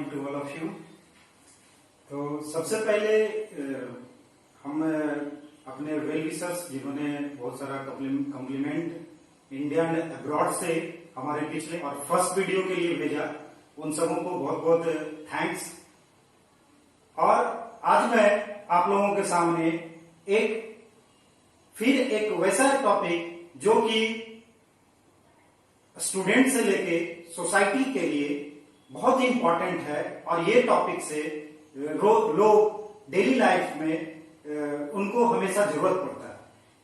Morning to all of you. तो सबसे पहले हम अपने वेल विशर्स जिन्होंने बहुत सारा कॉम्प्लीमेंट इंडिया एंड अब्रॉड से हमारे पिछले और फर्स्ट वीडियो के लिए भेजा, उन सबों को बहुत बहुत थैंक्स। और आज मैं आप लोगों के सामने फिर एक वैसा टॉपिक जो कि स्टूडेंट से लेके सोसाइटी के लिए बहुत ही इंपॉर्टेंट है, और ये टॉपिक से लोग डेली लाइफ में उनको हमेशा जरूरत पड़ता है।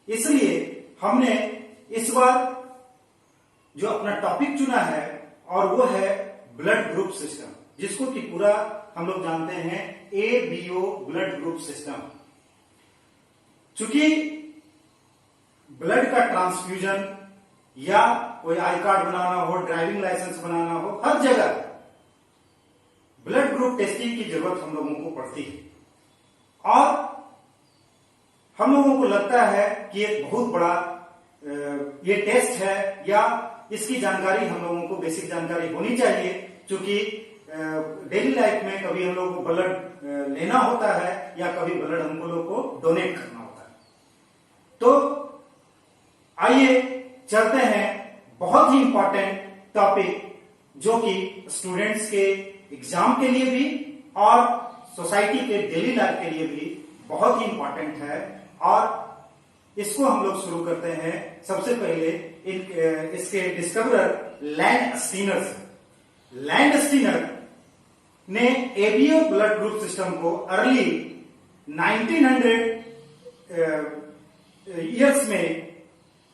इसलिए हमने इस बार जो अपना टॉपिक चुना है और वो है ब्लड ग्रुप सिस्टम, जिसको कि पूरा हम लोग जानते हैं ABO ब्लड ग्रुप सिस्टम। चूंकि ब्लड का ट्रांसफ्यूजन या कोई आई कार्ड बनाना हो, ड्राइविंग लाइसेंस बनाना हो, हर जगह ब्लड ग्रुप टेस्टिंग की जरूरत हम लोगों को पड़ती है। और हम लोगों को लगता है कि एक बहुत बड़ा ये टेस्ट है या इसकी जानकारी हम लोगों को बेसिक जानकारी होनी चाहिए, क्योंकि डेली लाइफ में कभी हम लोग को ब्लड लेना होता है या कभी ब्लड हम लोग को डोनेट करना होता है। तो आइए चलते हैं बहुत ही इंपॉर्टेंट टॉपिक जो कि स्टूडेंट्स के एग्जाम के लिए भी और सोसाइटी के डेली लाइफ के लिए भी बहुत ही इंपॉर्टेंट है। और इसको हम लोग शुरू करते हैं सबसे पहले इसके डिस्कवरर लैंड स्टीनर से। लैंड स्टीनर ने एबीओ ब्लड ग्रुप सिस्टम को अर्ली 1900 ईयर्स में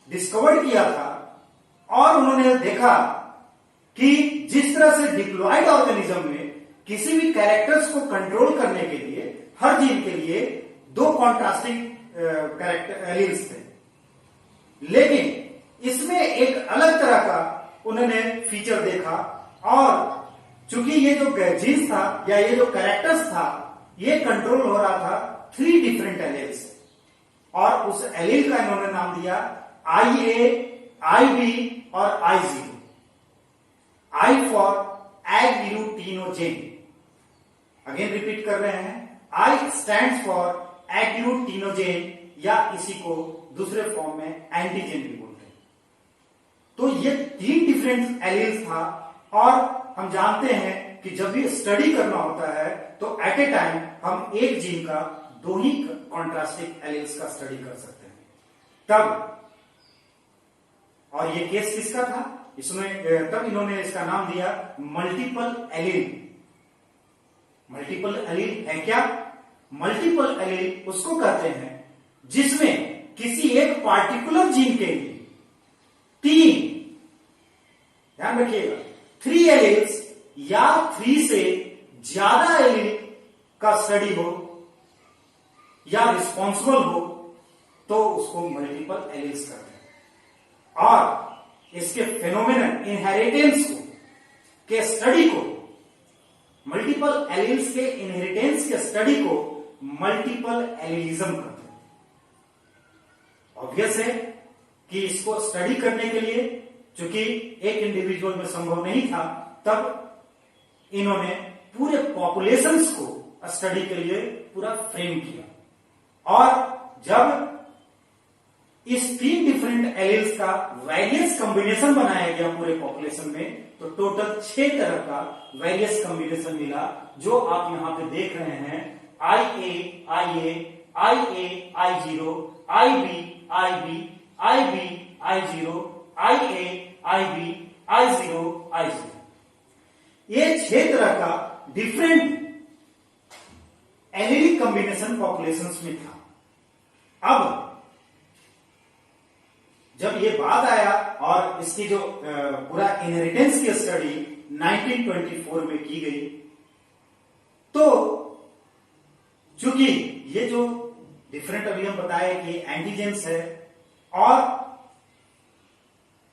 डिस्कवर किया था, और उन्होंने देखा कि जिस तरह से डिप्लॉयड ऑर्गेनिज्म में किसी भी कैरेक्टर्स को कंट्रोल करने के लिए हर जीन के लिए दो कॉन्ट्रास्टिंग कैरेक्टर एलील्स थे, लेकिन इसमें एक अलग तरह का उन्होंने फीचर देखा। और चूंकि ये जो जीन्स था या ये जो कैरेक्टर्स था ये कंट्रोल हो रहा था 3 डिफरेंट एलील्स से, और उस एलील का इन्होंने नाम दिया IA, IB और I0। I for agglutinogen. Again repeat कर रहे हैं, I स्टैंड्स फॉर एग्लूटिनोजेन, या इसी को दूसरे फॉर्म में एंटीजेन भी बोलते हैं। तो ये 3 डिफरेंट एलील्स था, और हम जानते हैं कि जब भी स्टडी करना होता है तो एट ए टाइम हम एक जीन का 2 ही कॉन्ट्रास्टिंग एलील्स का स्टडी कर सकते हैं तब। और ये केस किसका था? इसमें तब इन्होंने इसका नाम दिया मल्टीपल एलील। मल्टीपल एलील है क्या? मल्टीपल एलील उसको कहते हैं जिसमें किसी एक पार्टिकुलर जीन के लिए 3, ध्यान रखिएगा, 3 एलील्स या 3 से ज्यादा एलील का स्टडी हो या रिस्पॉन्सिबल हो तो उसको मल्टीपल एलील्स कहते हैं। और इसके फेनोमेनन इनहेरिटेंस को के स्टडी को, मल्टीपल एलील्स के इनहेरिटेंस के स्टडी को मल्टीपल एलीलिज्म कहते हैं। ऑब्वियस है कि इसको स्टडी करने के लिए चूंकि एक इंडिविजुअल में संभव नहीं था, तब इन्होंने पूरे पॉपुलेशंस को स्टडी के लिए पूरा फ्रेम किया। और जब इस 3 डिफरेंट एलील्स का वेरियस कॉम्बिनेशन बनाया गया पूरे पॉपुलेशन में, तो टोटल 6 तरह का वेरियस कॉम्बिनेशन मिला, जो आप यहां पे देख रहे हैं। IA, IA, IA, I0, IB, IB, IB, I0, IA, IB, I0, I0। ये 6 तरह का डिफरेंट एलीलिक कॉम्बिनेशन पॉपुलेशंस में था। अब जब ये बात आया और इसकी जो पूरा इनहेरिटेंस की स्टडी 1924 में की गई, तो चूंकि ये जो डिफरेंट अभी हम बताए कि एंटीजेंस है, और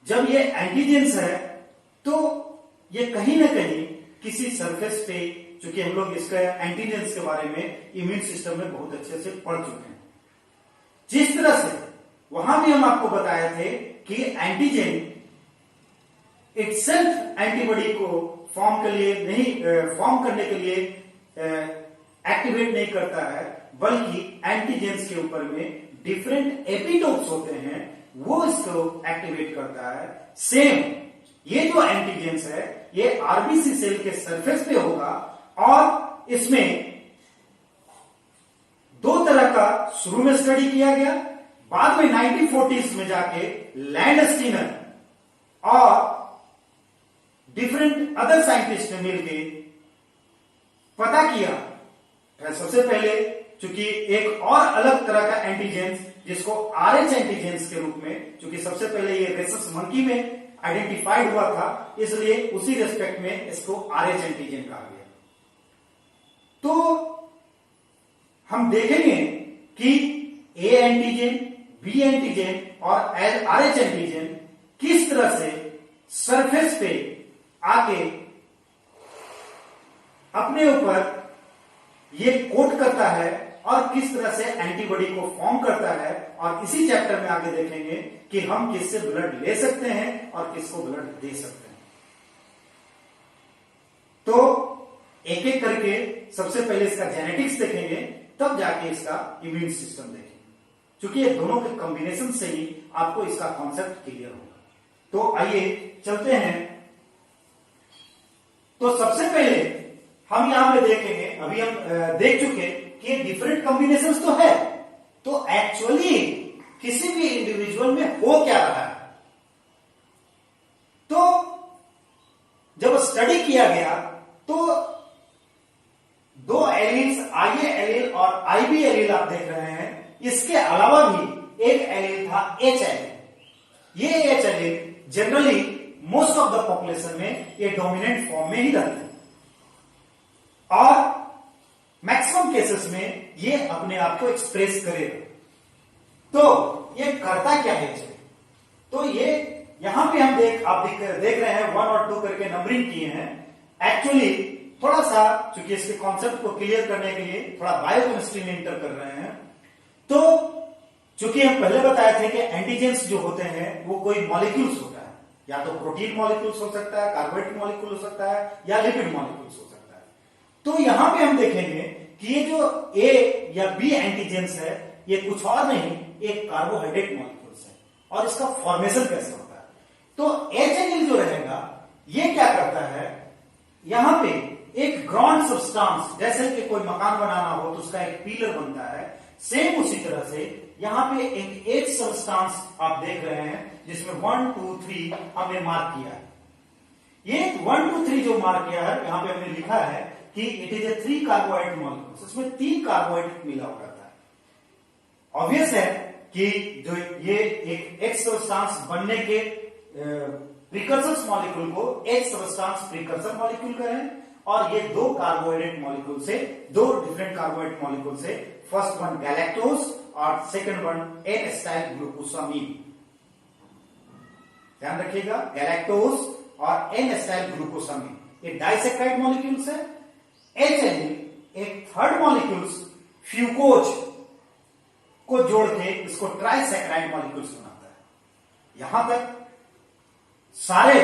जब ये एंटीजेंस है तो ये कहीं ना कहीं किसी सरफेस पे, चूंकि हम लोग इसका एंटीजेंस के बारे में इम्यून सिस्टम में बहुत अच्छे से पढ़ चुके हैं, जिस तरह से वहां भी हम आपको बताए थे कि एंटीजेन इटसेल्फ एंटीबॉडी को फॉर्म करने के लिए एक्टिवेट नहीं करता है, बल्कि एंटीजेंस के ऊपर में डिफरेंट एपिटोप्स होते हैं, वो इसको एक्टिवेट करता है। सेम ये जो एंटीजेंस है ये आरबीसी सेल के सरफेस पे होगा, और इसमें दो तरह का शुरू में स्टडी किया गया, बाद में 1940s में जाके लैंडस्टीनर और डिफरेंट अदर साइंटिस्ट ने मिलकर पता किया। सबसे पहले चूंकि एक और अलग तरह का एंटीजेंस जिसको आरएच एंटीजेंस के रूप में, चूंकि सबसे पहले ये रेसस मंकी में आइडेंटिफाइड हुआ था, इसलिए उसी रेस्पेक्ट में इसको आरएच एंटीजन कहा गया। तो हम देखेंगे कि ए एंटीजन, बी एंटीजन और आरएच एंटीजन किस तरह से सरफेस पे आके अपने ऊपर ये कोट करता है और किस तरह से एंटीबॉडी को फॉर्म करता है, और इसी चैप्टर में आगे देखेंगे कि हम किससे ब्लड ले सकते हैं और किसको ब्लड दे सकते हैं। तो एक एक करके सबसे पहले इसका जेनेटिक्स देखेंगे, तब जाके इसका इम्यून सिस्टम देखेंगे, क्योंकि ये दोनों के कॉम्बिनेशन से ही आपको इसका कॉन्सेप्ट क्लियर होगा। तो आइए चलते हैं। तो सबसे पहले हम यहां पे देखेंगे, अभी हम देख चुके कि डिफरेंट कॉम्बिनेशंस तो है, तो एक्चुअली किसी भी इंडिविजुअल में हो क्या रहा है। तो जब स्टडी किया गया तो दो एलील्स, आईए एलील और आईबी एलील आप देख रहे हैं, इसके अलावा भी एक एलील था एच एलील। ये H allele generally most of the population में ये डोमिनेंट फॉर्म में ही रहते हैं, और मैक्सिमम केसेस में ये अपने आप को एक्सप्रेस करेगा। तो ये करता क्या है? तो ये यहां पे हम देख रहे हैं 1 और 2 करके नंबरिंग किए हैं। एक्चुअली थोड़ा सा चूंकि इसके कॉन्सेप्ट को क्लियर करने के लिए थोड़ा बायोकेमिस्ट्री में इंटर कर रहे हैं। तो चूंकि हम पहले बताए थे कि एंटीजेंस जो होते हैं वो कोई मॉलिक्यूल्स होता है, या तो प्रोटीन मॉलिक्यूल्स हो सकता है, कार्बोहाइड्रेट मॉलिक्यूल हो सकता है, या लिपिड मॉलिक्यूल्स हो सकता है। तो यहां पे हम देखेंगे कि ये जो ए या बी एंटीजेंस है ये कुछ और नहीं, एक कार्बोहाइड्रेट मॉलिक्यूल्स है, और इसका फॉर्मेशन कैसे होता है। तो एच एन जो रहेगा ये क्या करता है, यहां पे एक ग्राउंड सब्सटेंस, जैसे कि कोई मकान बनाना हो तो उसका एक पिलर बनता है, सेम उसी तरह से यहां पे एक एच सब्सटेंस आप देख रहे हैं जिसमें 1 2 3 हमने मार्क किया है। ये 1 2 3 जो मार्क किया है यहां पे हमने लिखा है कि it is a 3 carbohydrate molecules, इसमें 3 कार्बोहाइड्रेट मिला हुआ रहता है। ऑब्वियस है कि जो ये एक एक्स सब्सटेंस बनने के प्रिकर्सर मॉलिक्यूल को एक सब्सटेंस प्रिकर्सर मॉलिक्यूल करें, और ये दो कार्बोहाइड्रेट मॉलिक्यूल से, दो डिफरेंट कार्बोहाइड्रेट मॉलिक्यूल से, फर्स्ट वन गैलेक्टोज और second one N acetyl glucosamine. ध्यान रखिएगा, गैलेक्टोज और एन एसिटाइल ग्लूकोसामीन ये डाइसेक्राइड मॉलिक्यूल्स है। एच एक थर्ड मॉलिक्यूल्स फ्यूकोज को जोड़ के इसको ट्राइसेक्राइड मॉलिक्यूल्स बनाता है। यहां तक सारे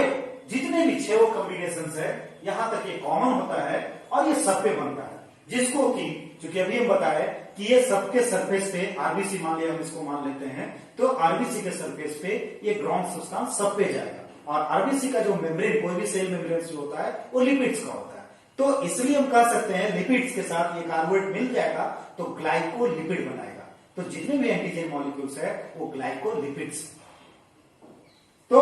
जितने भी 6 कॉम्बिनेशन है यहां तक ये कॉमन होता है और ये सब पे बनता है, जिसको कि चूंकि अभी हम बताए कि ये सबके सरफेस पे आरबीसी मान लिया, हम इसको मान लेते हैं, तो आरबीसी के सरफेस पे ये ग्राउंड सब्सटेंस सब पे जाएगा, और आरबीसी का जो मेम्ब्रेन, कोई भी सेल मेम्ब्रेन जो होता है वो लिपिड्स का होता है। तो इसलिए हम कह सकते हैं लिपिड्स के साथ ये कार्बोहाइड्रेट मिल जाएगा तो ग्लाइकोलिपिड बनाएगा। तो जितने भी एंटीजन मॉलिक्यूल्स है वो ग्लाइकोलिपिड्स। तो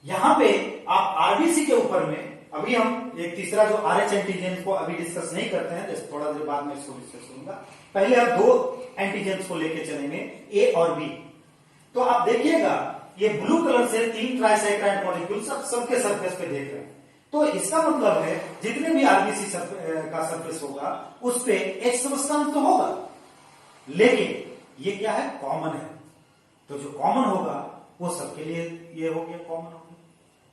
यहां पे आप आरबीसी के ऊपर में अभी हम एक तीसरा जो आरएच एंटीजन को अभी डिस्कस नहीं करते हैं, जैसे थोड़ा देर बाद में इसको डिस्कस करूंगा। पहले हम 2 एंटीजेंस को लेके चलेंगे, ए और बी। तो आप देखिएगा ये ब्लू कलर से 3 ट्राइसाइक्लाइड मॉलिक्यूल सबके सरफेस पे देख रहे हैं। तो इसका मतलब है जितने भी आरबीसी का सरफेस होगा उस पे एक सब्सटेंस तो होगा, लेकिन ये क्या है, कॉमन है। तो जो कॉमन होगा वो सबके लिए ये हो गया, कॉमन हो गया।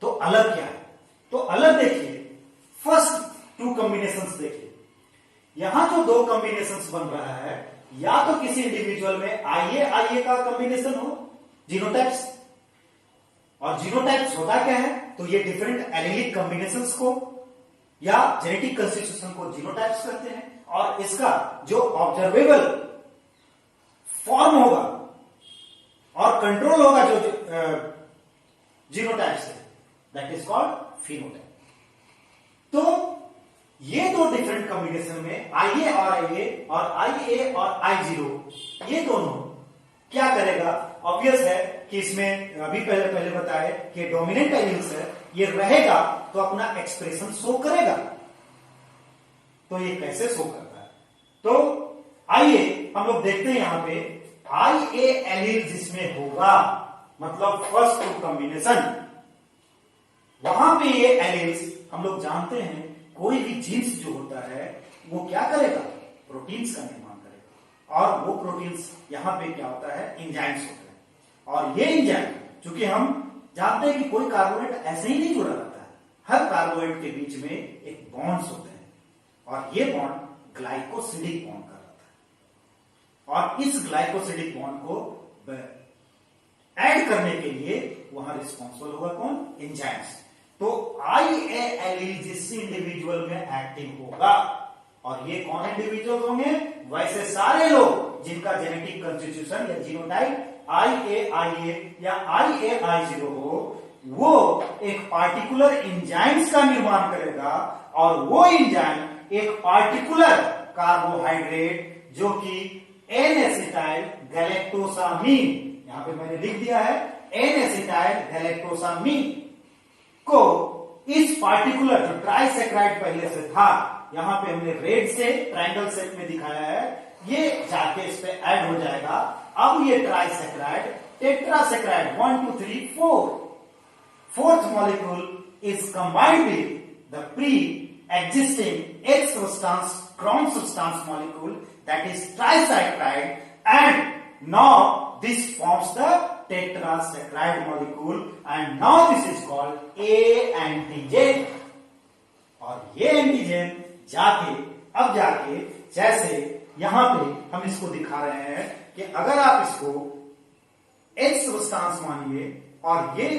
तो अलग क्या है? तो अलग देखिए, फर्स्ट 2 कॉम्बिनेशंस देखिए। यहां जो 2 कॉम्बिनेशंस बन रहा है, या तो किसी इंडिविजुअल में आईए का कॉम्बिनेशन हो, जीनोटाइप्स, और जीनोटाइप्स होता क्या है, तो ये डिफरेंट एलिलिक कॉम्बिनेशंस को या जेनेटिक कंस्टिट्यूशन को जीनोटाइप्स कहते हैं। और इसका जो ऑब्जर्वेबल फॉर्म होगा और कंट्रोल होगा जो जीनोटाइप से, दैट इज कॉल्ड फिनोटाइप। तो ये दो डिफरेंट कॉम्बिनेशन में IA और IA और IA और I0, ये दोनों क्या करेगा, ऑब्वियस है कि इसमें अभी पहले बताया कि डोमिनेंट एलिल्स है, ये रहेगा तो अपना एक्सप्रेशन शो करेगा। तो ये कैसे शो करता है, तो आइए हम लोग देखते हैं यहां पे IA एलील जिसमें होगा, मतलब फर्स्ट टू कॉम्बिनेशन, वहां पे ये एलील्स हम लोग जानते हैं कोई भी जीन्स जो होता है वो क्या करेगा, प्रोटीन्स का निर्माण करेगा। और वो प्रोटीन्स यहां पे क्या होता है, एंजाइम्स होते हैं। और ये एंजाइम, चूंकि हम जानते हैं कि कोई कार्बोहाइड्रेट ऐसे ही नहीं जुड़ा रहता है, हर कार्बोहाइड्रेट के बीच में एक बॉन्ड्स होते हैं और ये बॉन्ड ग्लाइकोसिडिक बॉन्ड का रहता है। और इस ग्लाइकोसिडिक बॉन्ड को ऐड करने के लिए वहां रिस्पॉन्सिबल होगा कौन, एंजाइम्स। तो IA एलील जिस इंडिविजुअल में एक्टिव होगा, और ये कौन इंडिविजुअल होंगे, वैसे सारे लोग जिनका जेनेटिक कंस्टिट्यूशन या जीनोटाइप IA या IA हो, वो एक पार्टिकुलर एंजाइम्स का निर्माण करेगा। और वो एंजाइम एक पार्टिकुलर कार्बोहाइड्रेट जो कि N-एसिटाइल गैलेक्टोसामीन, यहां पे मैंने लिख दिया है N-एसिटाइल गैलेक्टोसामीन को, इस पार्टिकुलर जो ट्राइसेक्राइड पहले से था, यहां पे हमने रेड से ट्रायंगल शेप में दिखाया है, ये जाके इस पे ऐड हो जाएगा। अब ये ट्राइसेक्राइड टेट्रासेक्राइड 1 2 3 4, fourth molecule is combined with the pre existing X substance, ground substance molecule, that is trisaccharide, and now this forms the tetrasaccharide molecule, and now this is called A antigen। और ये antigen अब जाके जैसे यहां पे हम इसको दिखा रहे हैं कि अगर आप इसको X सब्सटेंस मानिए, और ये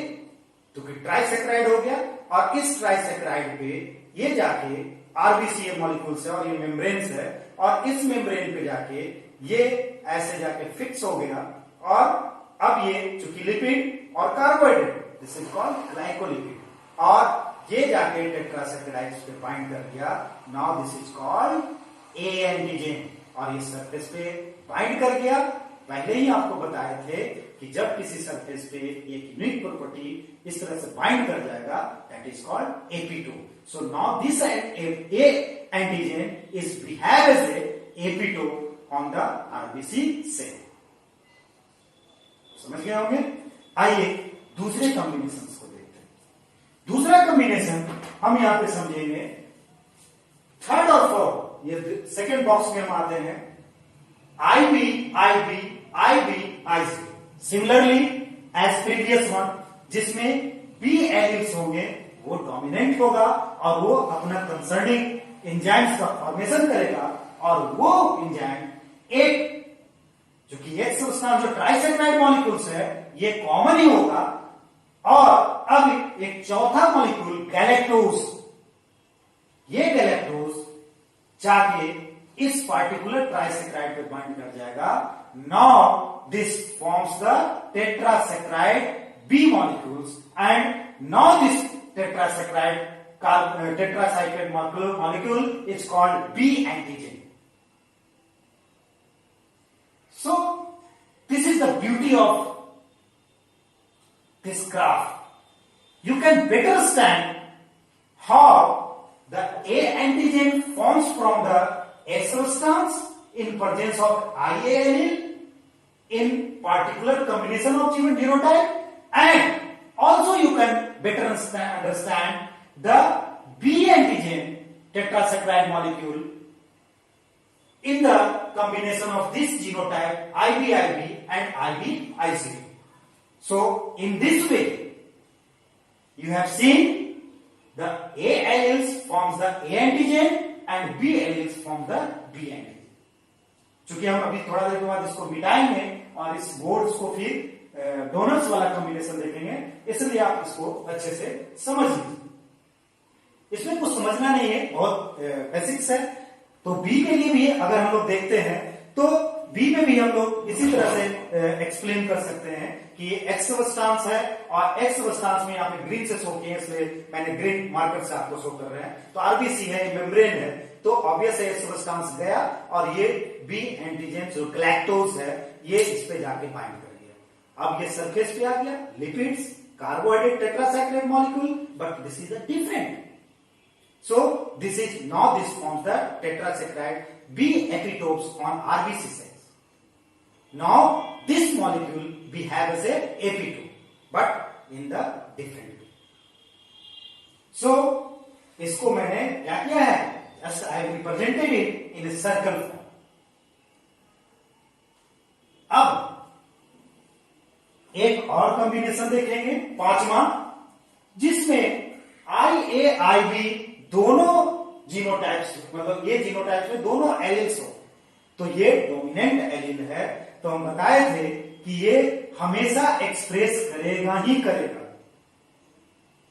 तो कि ट्राइसेक्राइड हो गया, और इस ट्राइसेक्राइड पे ये जाके RBCA मॉलिक्यूल से, और ये मेम्ब्रेन है, और इस मेम्ब्रेन पे जाके ये ऐसे जाके फिक्स हो गया। और अब ये चूंकि लिपिड और carbohydrate, this is called glycolipid, और ये जाके टेट्रासेक्राइड्स पे बाइंड कर दिया। Now this is called A antigen, और ये सरफेस पे बाइंड कर गया। पहले ही आपको बताए थे कि जब किसी सरफेस पे एक यूनिक प्रॉपर्टी इस तरह से बाइंड कर जाएगा, that is called AP2। So now this A antigen is behave as a AP2 on the RBC cell। समझ गए होंगे। आइए दूसरे कॉम्बिनेशन को देखते हैं। दूसरा कॉम्बिनेशन हम यहां पे समझेंगे, थर्ड और फोर्थ, ये सेकेंड बॉक्स में हम आते हैं IB similarly as previous one, जिसमें B एलिल्स होंगे, वो डोमिनेंट होगा और वो अपना कंसर्निंग एंजाइम्स का फॉर्मेशन करेगा। और वो एंजाइम एक जो कि एक सब्सटेंस जो ट्राइसेक्राइड मॉलिक्यूल्स है, ये कॉमन ही होगा। और अब एक चौथा मॉलिक्यूल गैलेक्टोज, ये गैलेक्टोज जाके इस पार्टिकुलर ट्राइसेक्राइड पे बाइंड कर जाएगा। Now this forms the tetrasaccharide B molecules, and now this tetracyclide molecule is called B antigen। So this is the beauty of this graph. You can better understand how the A antigen forms from the A substance in presence of IA allele in particular combination of genotype, and also you can better understand the B antigen tetrasaccharide molecule in the combination of this genotype IBIB and IBIC। So in this way you have seen the A alleles forms the A antigen and B alleles form the B antigen। चूंकि हम अभी थोड़ा देर के बाद इसको मिटाएंगे और इस boards को फिर डोनर्स वाला कॉम्बिनेशन देखेंगे, इसलिए आप इसको अच्छे से समझ लीजिए। इसमें कुछ समझना नहीं है, बहुत बेसिक्स है। तो बी के लिए भी अगर हम लोग देखते हैं तो बी में भी हम लोग इसी तरह से एक्सप्लेन कर सकते हैं कि ये एक्स सबस्टांस है और एक्स सबस्टांस में यहाँ पे ग्रीन से शो किए, इसलिए मैंने ग्रीन मार्कर से आपको शो कर रहे हैं। तो आरबीसी है, मेम्ब्रेन है, तो ऑब्वियस है सबस्टांस गया और ये बी एंटीजन जो गैलेक्टोज है ये इस पे जाके बाइंड कर गया। अब ये सरफेस पे आ गया, lipids, carbohydrate, tetrasaccharide molecule, but this is a different. So this is now this forms the tetrasaccharide B epitopes on RBC cells. Now this molecule we have as a epitope, but in the different way. So इसको मैंने क्या किया है? Just I have represented it in a circle form. अब एक और combination देखेंगे, पांचवा, जिसमें IAIB दोनों जीनोटाइप्स, मतलब ये जीनोटाइप्स में दोनों एलिल्स हो, तो ये डोमिनेंट एलिल है। तो हम बताए थे कि ये हमेशा एक्सप्रेस करेगा ही करेगा।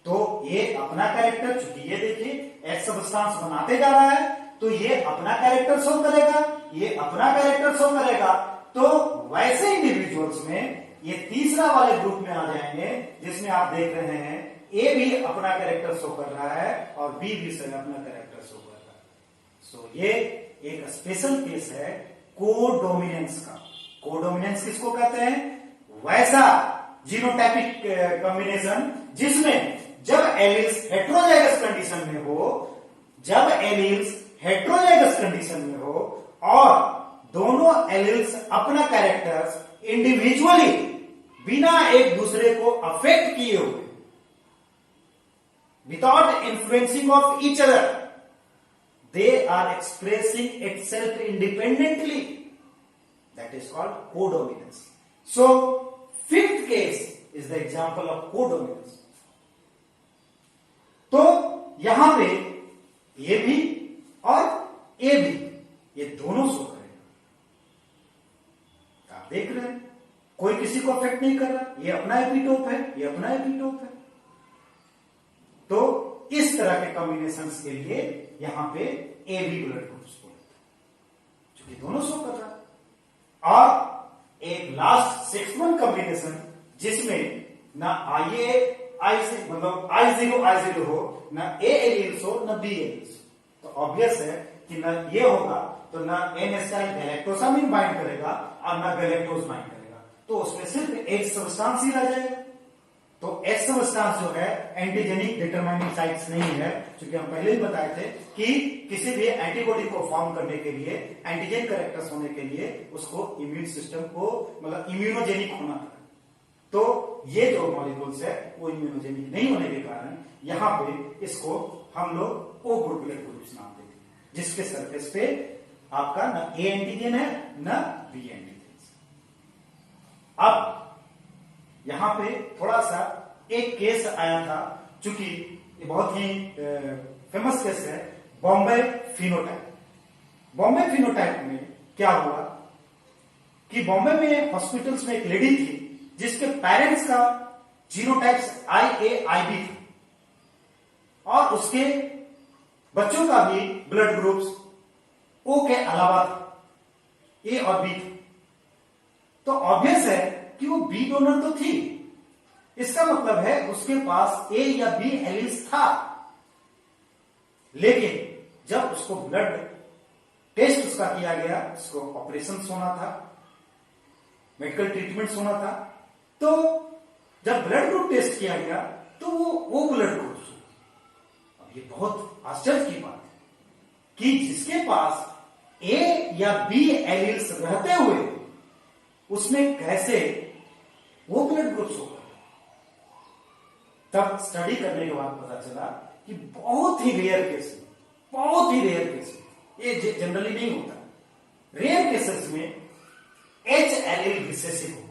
तो ये अपना कैरेक्टर, चूंकि ये देखिए एक्स सबस्टांस बनाते जा रहा है, तो ये अपना कैरेक्टर शो करेगा, ये अपना कैरेक्टर शो करेगा। तो वैसे इंडिविजुअल्स में ये तीसरा वाले ग्रुप में आ जाएंगे, जिसमें आप देख रहे हैं ए भी अपना कैरेक्टर शो कर रहा है और बी भी अपना कैरेक्टर शो कर रहा है। सो ये एक स्पेशल केस है कोडोमिनेंस का। कोडोमिनेंस किसको कहते हैं? वैसा जीनोटाइपिक कॉम्बिनेशन जिसमें जब एलिल्स हेट्रोजाइगस कंडीशन में हो, जब एलिल्स हेट्रोजाइगस कंडीशन में हो और दोनों एलिल्स अपना कैरेक्टर्स इंडिविजुअली बिना एक दूसरे को अफेक्ट किए हुए, without influencing of each other, they are expressing itself independently. That is called codominance. So fifth case is the example of codominance. तो यहां पे ये भी और ए भी, ये दोनों शो करेगा। आप देख रहे हैं कोई किसी को अफेक्ट नहीं कर रहा, ये अपना एपिटोप है, ये अपना एपिटोप है। तो इस तरह के कॉम्बिनेशंस के लिए यहां पे ए बी ब्लड ग्रुप्स बोलते हैं, क्योंकि दोनों शो कर रहा है। और एक लास्ट 6th कॉम्बिनेशन जिसमें ना आई से मतलब I0 हो, ना ए एलिल्स हो, ना बी एलिल्स। तो ऑब्वियस है कि ना ये होगा तो ना एन-एसिटाइल गैलेक्टोसामिन बाइंड करेगा और ना गैलेक्टोज बाइंड करेगा, तो उसमें सिर्फ एक सब्सटेंस ही रह जाएगा। तो एक्स सबस्टांस जो है एंटीजेनिक डिटरमाइनिंग साइट्स नहीं है, क्योंकि हम पहले ही बताए थे कि किसी भी एंटीबॉडी को फॉर्म करने के लिए, एंटीजन कैरेक्टर्स होने के लिए उसको इम्यून सिस्टम को मतलब इम्यूनोजेनिक होना है। तो ये जो मॉलिक्यूल्स है वो इम्यूनोजेनिक नहीं होने के कारण यहां पे इसको हम लोग ओ ग्रुप ब्लड ग्रुप्स नाम देते हैं, जिसके सरफेस पे आपका ना ए एंटीजन है ना बी एंटीजन। अब यहां पे थोड़ा सा एक केस आया था, चूंकि ये बहुत ही फेमस केस है, बॉम्बे फिनोटाइप। बॉम्बे फिनोटाइप में क्या हुआ कि बॉम्बे में हॉस्पिटल्स में एक लेडी थी जिसके पेरेंट्स का जीनोटाइप्स IAIB था और उसके बच्चों का भी ब्लड ग्रुप्स O के अलावा था, A और B था। तो ऑब्वियस है कि वो बी डोनर तो थी, इसका मतलब है उसके पास ए या बी एलिल्स था। लेकिन जब उसको ब्लड टेस्ट उसका किया गया, उसको ऑपरेशन होना था, मेडिकल ट्रीटमेंट होना था, तो जब ब्लड ग्रुप टेस्ट किया गया तो वो ब्लड ग्रुप। अब ये बहुत आश्चर्य की बात है कि जिसके पास ए या बी एलिल्स रहते हुए उसमें कैसे वो ब्लड ग्रुप्स होगा। तब स्टडी करने के बाद पता चला कि बहुत ही रेयर केस, बहुत ही रेयर केस, ये जनरली नहीं होता, रेयर केसेस में एच एलिल रिसेसिव हो।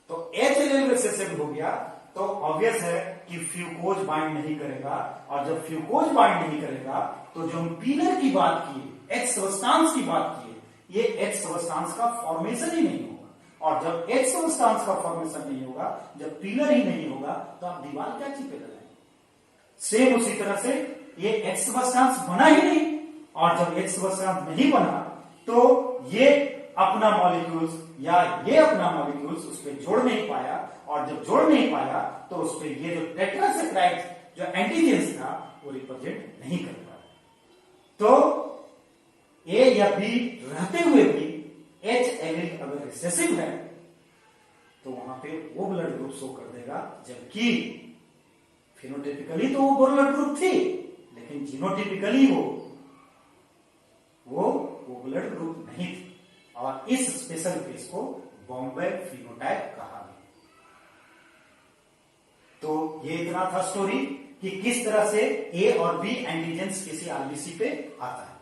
तो एच एलिल रिसेसिव हो गया तो ऑब्वियस है कि फ्यूकोज बाइंड नहीं करेगा, और जब फ्यूकोज बाइंड नहीं करेगा तो जो हम पीलर की बात की, एच सबस्टांस की बात की, ये एच सबस्टांस का फॉर्मेशन ही नहीं होगा। और जब एक्स सबस्टांस का फॉर्मेशन नहीं होगा, जब पिलर ही नहीं होगा, तो आप दीवार क्या चिपके लगाएंगे? सेम उसी तरह से ये एक्स सबस्टांस बना ही नहीं, और जब एक्स सबस्टांस नहीं बना तो ये अपना मॉलिक्यूल्स या ये अपना मॉलिक्यूल्स उस पर जोड़ नहीं पाया, और जब जोड़ नहीं पाया तो उस पर ये जो टेट्रासैकराइड्स जो एंटीजेंस था वो रिप्रेजेंट नहीं कर पाया। तो ए या बी रहते हुए भी एच एलील अगर रिसेसिव है तो वहां पे वो ब्लड ग्रुप शो कर देगा, जबकि फिनोटाइपिकली तो वो ब्लड ग्रुप थी, लेकिन जीनोटाइपिकली वो ब्लड ग्रुप नहीं थी, और इस स्पेशल केस को बॉम्बे फिनोटाइप कहा गया। तो ये इतना था स्टोरी कि किस तरह से ए और बी एंटीजेंस किसी आरबीसी पे आता है।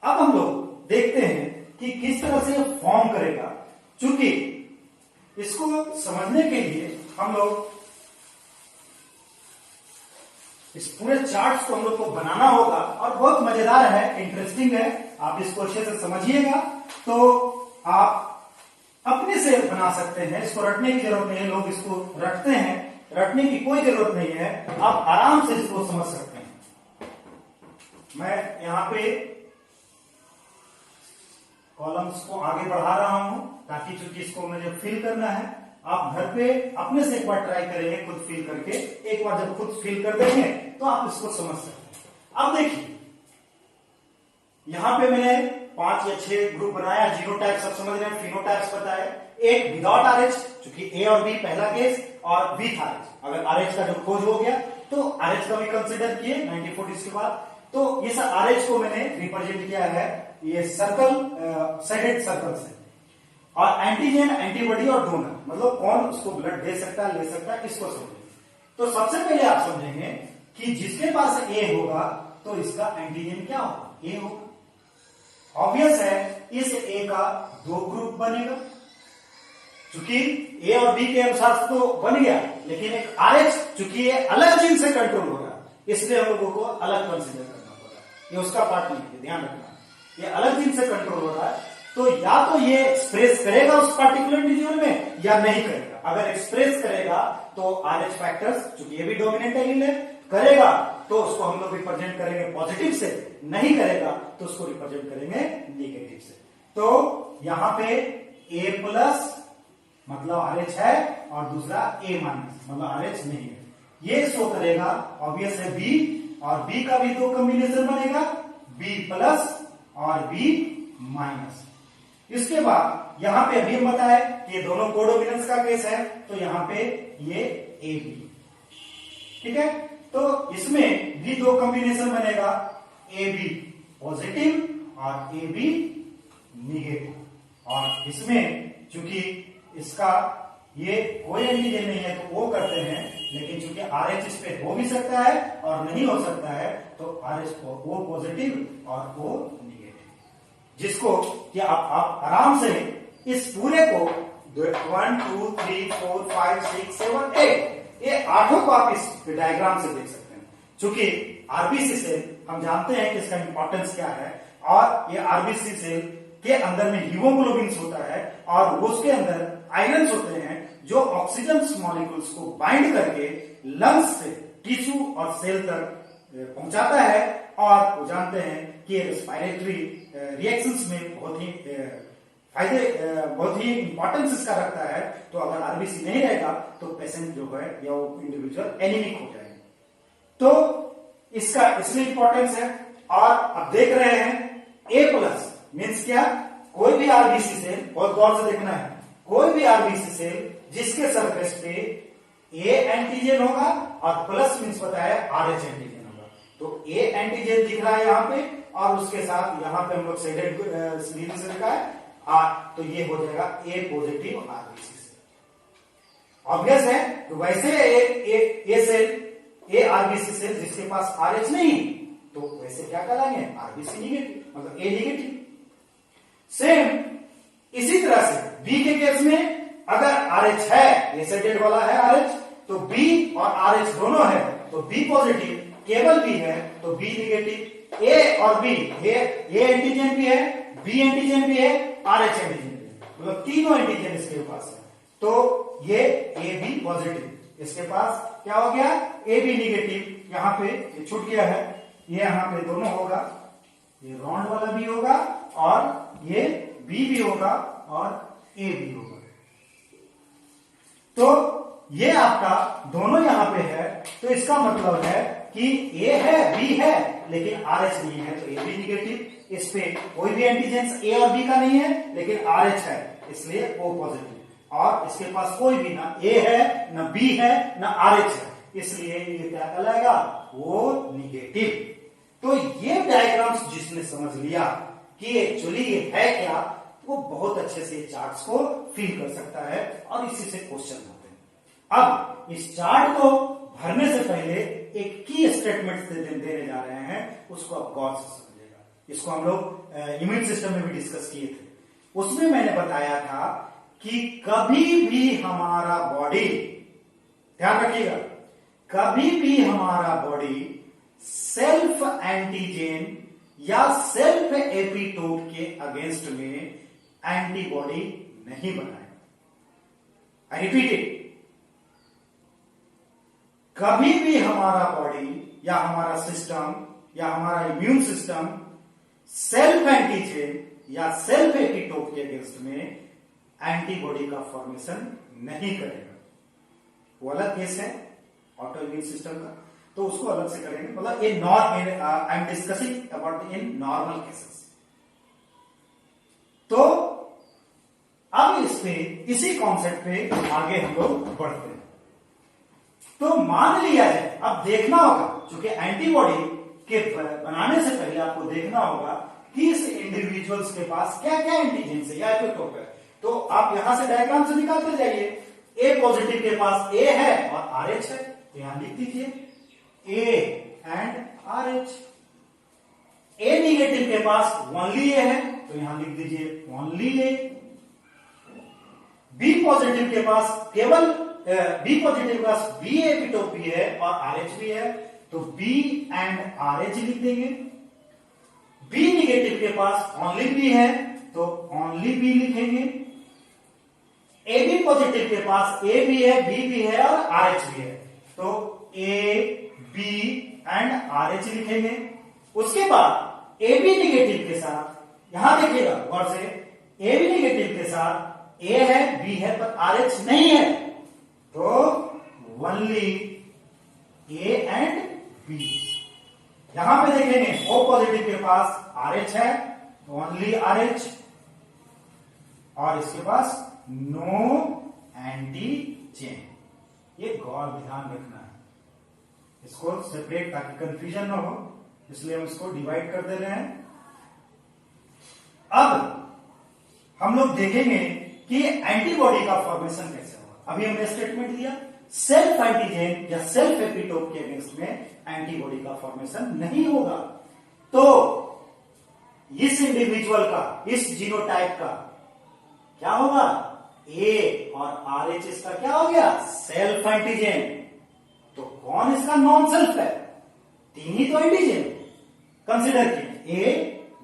अब हम लोग देखते हैं कि किस तरह से फॉर्म करेगा। चूंकि इसको समझने के लिए हम लोग इस पूरे चार्ट्स को हम लोग को बनाना होगा, और बहुत मजेदार है, इंटरेस्टिंग है। आप इसको अच्छे से समझिएगा तो आप अपने से बना सकते हैं, इसको रटने की जरूरत नहीं है। लोग इसको रटते हैं, रटने की कोई जरूरत नहीं है, आप आराम से इसको समझ सकते हैं। मैं यहां पे कॉलम्स को आगे बढ़ा रहा हूं ताकि चूंकि इसको मुझे फिल करना है, आप घर पे अपने से एक बार ट्राई करेंगे खुद फिल करके। एक बार जब खुद फिल कर देंगे तो आप इसको समझ सकते हैं। अब देखिए यहां पे मैंने 5 या 6 ग्रुप बनाया। जीनोटाइप सब समझ रहे हैं, फिनोटाइप्स पता है। एक विदाउट आरएच, चूंकि ए और बी पहला केस, और विथ आरएच। अगर आरएच का जो खोज हो गया तो आरएच का भी कंसिडर किए 1940 के बाद। तो इस आरएच को मैंने रिप्रेजेंट किया है ये सर्कल, साइडेड सर्कल से। और एंटीजन, एंटीबॉडी और डोनर, मतलब कौन उसको ब्लड दे सकता है, ले सकता है, इसको समझेंगे। तो सबसे पहले आप समझेंगे कि जिसके पास ए होगा तो इसका एंटीजन क्या होगा? ए होगा। ऑब्वियस है, इस ए का 2 ग्रुप बनेगा, चूंकि ए और बी के अनुसार तो बन गया, लेकिन एक आरएच चूंकि ये अलग जीन से कंट्रोल होगा, इसलिए हम लोगों को अलग कंसिडर करना पड़ा। ये उसका पार्ट नहीं है, ध्यान रखना। ये अलग जीन से कंट्रोल हो रहा है, तो या तो ये एक्सप्रेस करेगा उस पार्टिकुलर रीजन में या नहीं करेगा। अगर एक्सप्रेस करेगा तो आरएच फैक्टर्स, चूंकि ये भी डोमिनेंट एलील है, करेगा तो उसको हम लोग रिप्रेजेंट करेंगे पॉजिटिव से, नहीं करेगा तो उसको रिप्रेजेंट करेंगे नेगेटिव से। तो यहां पे ए प्लस मतलब आरएच है, और दूसरा ए माइनस मतलब आरएच नहीं है, ये शो करेगा। ऑब्वियस है बी, और बी का भी 2 कॉम्बिनेशन बनेगा, बी प्लस और बी माइनस। इसके बाद यहां पे अभी हम बताए कि ये दोनों कोडोमिनेंस का केस है, तो यहां पे ये ए बी, ठीक है। तो इसमें भी 2 कॉम्बिनेशन बनेगा, ए बी पॉजिटिव और ए बी निगेटिव। और इसमें चूंकि इसका ये कोई एंटीजन नहीं है तो वो करते हैं, लेकिन चूंकि आरएच इस पे हो भी सकता है और नहीं हो सकता है, तो आरएच वो पॉजिटिव और वो निगेटिव, जिसको कि आप आराम से इस पूरे को 1 2 3 4 5 6 7 8 ये 8 को आप इस डायग्राम से देख सकते हैं। चूंकि आरबीसी सेल हम जानते हैं कि इसका इंपॉर्टेंस क्या है, और ये आरबीसी सेल के अंदर में हीमोग्लोबिन होता है, और उसके अंदर आयरन्स होते हैं जो ऑक्सीजन मॉलिक्यूल्स को बाइंड करके लंग्स से टिश्यू और सेल तक पहुंचाता है। और वो जानते हैं कि रेस्पिरेटरी रिएक्शंस में बहुत ही इंपॉर्टेंस इसका रखता है। तो अगर आरबीसी नहीं रहेगा तो पेशेंट जो है या वो इंडिविजुअल एनीमिक हो जाएंगे। तो इसका इसलिए इंपॉर्टेंस है। और अब देख रहे हैं ए प्लस मीन्स क्या? कोई भी आरबीसी सेल, बहुत गौर से देखना है, कोई भी आरबीसी सेल जिसके सरफेस पे ए एंटीजन होगा और प्लस मीन्स पता है आरएच एंटीजन होगा। तो ए एंटीजन दिख रहा है यहाँ पे, और उसके साथ यहाँ पे हम लोग शेडेड से लिखा है तो ये हो जाएगा ए पॉजिटिव आरबीसी सेल। ऑब्वियस है, तो वैसे ए सेल, ए आरबीसी सेल जिसके पास आरएच नहीं, तो वैसे क्या कहलाएंगे? आरबीसी निगेटिव, मतलब ए निगेटिव। सेम इसी तरह से बी के केस में अगर आरएच है, एसिडेड वाला है आरएच, तो बी और आरएच दोनों है तो बी पॉजिटिव, केवल बी है तो बी निगेटिव। ए और बी, ए एंटीजन भी है, बी एंटीजन भी है, आरएच एंटीजन भी है। मतलब तीनों एंटीजन इसके पास है, तो ये ए बी पॉजिटिव, इसके पास क्या हो गया, ए बी निगेटिव, यहां पे ये छूट गया है, ये यहां पे दोनों होगा, ये राउंड वाला भी होगा और ये बी भी होगा और ए भी होगा। तो ये आपका दोनों यहां पे है, तो इसका मतलब है कि ए है बी है लेकिन आर एच नहीं है, तो ए बी निगेटिव, इस पे कोई भी एंटीजेंस ए और बी का नहीं है लेकिन आर एच है, इसलिए ओ पॉजिटिव, और इसके पास कोई भी ना ए है ना बी है ना आर एच है, इसलिए ये क्या कहलाएगा, वो निगेटिव। तो ये डायग्राम्स जिसने समझ लिया कि एक्चुअली ये है क्या, वो बहुत अच्छे से चार्ट्स को फिल कर सकता है और इसी से क्वेश्चन होते हैं। अब इस चार्ट को भरने से पहले एक की स्टेटमेंट देने जा रहे हैं, उसको आप गौर से समझिएगा। इसको हम लोग इम्यून सिस्टम में भी डिस्कस किए थे, उसमें मैंने बताया था कि कभी भी हमारा बॉडी, ध्यान रखिएगा, कभी भी हमारा बॉडी सेल्फ एंटीजेन या सेल्फ एपिटोप के अगेंस्ट में एंटीबॉडी नहीं बनाएगा। आई रिपीट इट, कभी भी हमारा बॉडी या हमारा सिस्टम या हमारा इम्यून सिस्टम सेल्फ एंटीजेन या सेल्फ एपिटोप के अगेंस्ट में एंटीबॉडी का फॉर्मेशन नहीं करेगा। वो अलग केस है ऑटो इम्यून सिस्टम का, तो उसको अलग से करेंगे, मतलब in I am discussing about in normal cases. तो अब इस पे, इसी कॉन्सेप्ट पे आगे हम लोग बढ़ते हैं। तो मान लिया जाए, अब देखना होगा, क्योंकि एंटीबॉडी के बनाने से पहले आपको देखना होगा कि इस इंडिविजुअल्स के पास क्या क्या एंटीजेंस है या एपिटोप है। तो आप यहां से डायग्राम से निकालते जाइए, ए पॉजिटिव के पास ए है और आर एच है, तो यहां लिख दीजिए A and R H. A negative के पास ओनली ए है, तो यहां लिख दीजिए ओनली ए। बी पॉजिटिव के पास केवल बी पॉजिटिव के पास बी एपिटोप भी है और आर एच भी है, तो बी एंड आर एच लिख देंगे। बी निगेटिव के पास ओनली बी है, तो ओनली बी लिखेंगे। ए बी पॉजिटिव के पास ए भी है, बी भी है और आर एच भी है, तो A B and R H लिखेंगे। उसके बाद ए बी निगेटिव के साथ, यहां देखिएगा गौर से, ए बी निगेटिव के साथ ए है बी है पर आर एच नहीं है, तो ओनली ए एंड बी। यहां पे देखेंगे ओ पॉजिटिव के पास आर एच है, तो ओनली आर एच, और इसके पास नो एंटीजेन। ये गौर ध्यान रखना है, इसको सेपरेट ताकि कंफ्यूजन ना हो, इसलिए हम इसको डिवाइड कर दे रहे हैं। अब हम लोग देखेंगे कि एंटीबॉडी का फॉर्मेशन कैसे होगा। अभी हमने स्टेटमेंट दिया सेल्फ एंटीजेन या सेल्फ एपिटोप के अगेंस्ट में एंटीबॉडी का फॉर्मेशन नहीं होगा। तो इस इंडिविजुअल का, इस जीनोटाइप का क्या होगा, ए और आर एच इसका क्या हो गया, सेल्फ एंटीजेन। तो कौन इसका नॉन सेल्फ है, तीन ही तो एंटीजेन कंसिडर किए, ए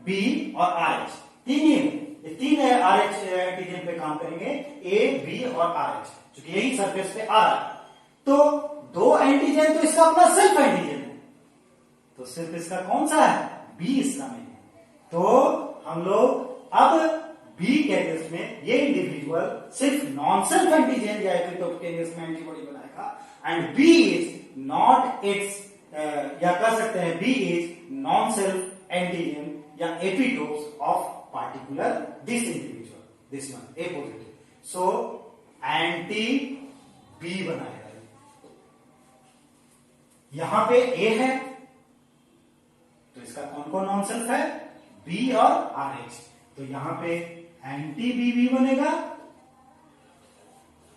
बी और आर एच, तीन ही, तीन है आर एच एंटीजन पे काम करेंगे, ए बी और आर एच, क्योंकि यही सरफेस पे आ रहा है। तो दो एंटीजन तो इसका अपना सेल्फ एंटीजन है, तो सिर्फ इसका कौन सा है, बी इसका नहीं है। तो हम लोग अब बी के अगेंस्ट में ये इंडिविजुअल सिर्फ नॉन सेल्फ एंटीजन या एपिटोप के अगेंस्ट में एंटीबॉडी बनाएगा, and B is not its, या कह सकते हैं B is non self antigen या epitopes of particular this individual, this one A positive, so anti B बनाएगा। यहां पे A है, तो इसका कौन कौन नॉन सेल्फ है, B और RH, तो यहां पे एंटी बी भी बनेगा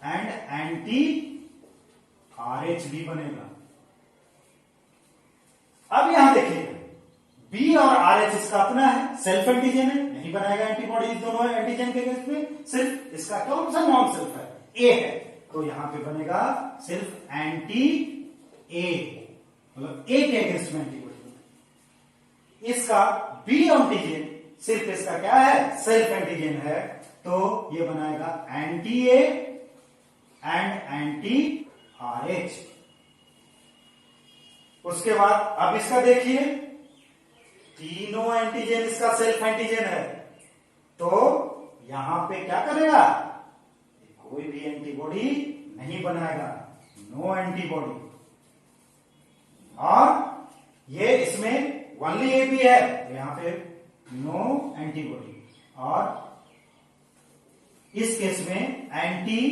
एंड एंटी RH भी बनेगा। अब यहां देखिएगा बी और आर एच इसका अपना है, सेल्फ एंटीजन है, नहीं बनाएगा एंटीबॉडी दोनों एंटीजन के अगेंस्ट में, सिर्फ इसका कौन सा नॉन सेल्फ है, ए है, तो यहां पे बनेगा सिर्फ एंटी ए, मतलब ए के अगेंस्ट में एंटीबॉडी। इसका बी एंटीजन सिर्फ इसका क्या है, सेल्फ एंटीजन है, तो ये बनाएगा anti A and anti RH। उसके बाद अब इसका देखिए, तीनों एंटीजन इसका सेल्फ एंटीजन है, तो यहां पे क्या करेगा, कोई भी एंटीबॉडी नहीं बनाएगा, नो एंटीबॉडी। और ये इसमें ओनली ए भी है, तो यहां पे नो एंटीबॉडी। और इस केस में एंटी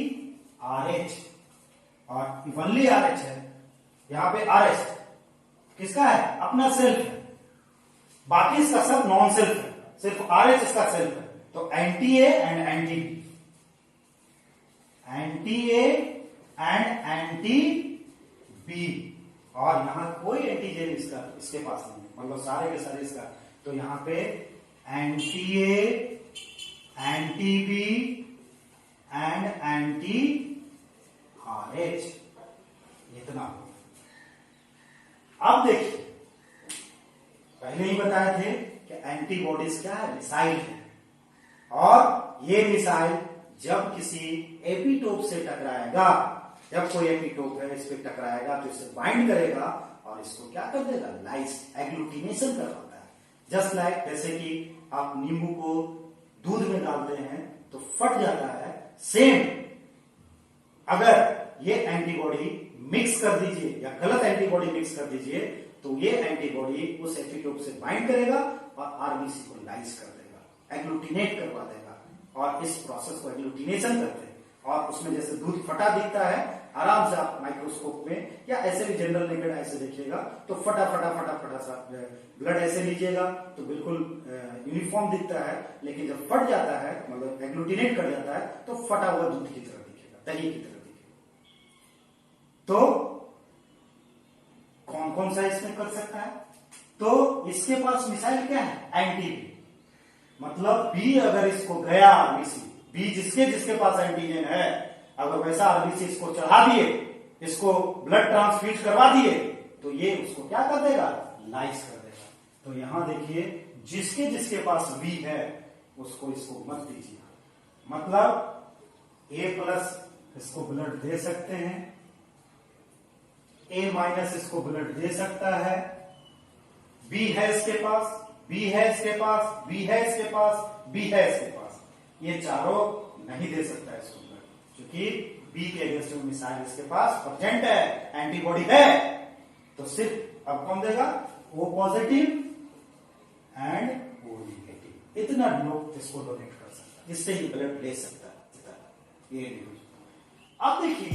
RH, और ओनली RH है, यहां पे RH किसका है, अपना सेल्फ है, बाकी इसका सब नॉन सेल्फ है, सिर्फ RH इसका सेल्फ है। तो anti A and anti B, anti A and anti B, और यहां कोई एंटीजन इसके पास नहीं है, मतलब सारे के सारे इसका, तो यहां पे anti A anti B and anti RH, इतना हो। अब देखिए, पहले ही बताए थे कि एंटीबॉडीज क्या है, मिसाइल है, और ये मिसाइल जब किसी एपिटोप से टकराएगा, जब कोई एपिटोप है इस पे टकराएगा तो इसे बाइंड करेगा और इसको क्या कर देगा, लाइस एग्लूटिनेशन करवाता है। जस्ट लाइक जैसे कि आप नींबू को दूध में डालते हैं तो फट जाता है, सेम अगर ये एंटीबॉडी मिक्स कर दीजिए या गलत एंटीबॉडी मिक्स कर दीजिए, तो ये एंटीबॉडी उस एपिटोप से बाइंड करेगा और आरबीसी को लाइस कर देगा, एग्लूटिनेट करवा देगा, और इस प्रोसेस को एग्लूटिनेशन करते हैं। और उसमें जैसे दूध फटा दिखता है, आराम से आप माइक्रोस्कोप में या ऐसे भी जनरल नेकेड आई से देखिएगा तो फटा फटा फटा फटा सा ब्लड ऐसे लीजिएगा तो बिल्कुल यूनिफॉर्म दिखता है, लेकिन जब फट जाता है, मतलब एग्लूटिनेट कर जाता है, तो फटा हुआ दूध की तरह दिखेगा, दही की तरह दिखेगा। तो कौन कौन सा इसमें कर सकता है, तो इसके पास मिसाइल क्या है, एंटी बी, मतलब बी अगर इसको गया आरबीसी, बी जिसके जिसके पास एंटीजन है, अगर वैसा आरबीसी इसको चढ़ा दिए, इसको ब्लड ट्रांसफ्यूज करवा दिए, तो ये उसको क्या कर देगा, लाइस कर देगा। तो यहां देखिए, जिसके जिसके पास बी है उसको इसको मत दीजिए, मतलब ए प्लस इसको ब्लड दे सकते हैं, ए माइनस इसको ब्लड दे सकता है, बी है इसके पास, बी है इसके पास, बी है इसके पास, बी है इसके पास, ये चारों नहीं दे सकता है इसको ब्लड, क्योंकि बी के अगेंस्ट में मिसाइल इसके पास प्रेजेंट है, एंटीबॉडी है, तो सिर्फ अब कौन देगा, O positive and O negative, इतना लोग इसको डोनेट कर सकता है, इससे ही ब्लड ले सकता है। ये अब देखिए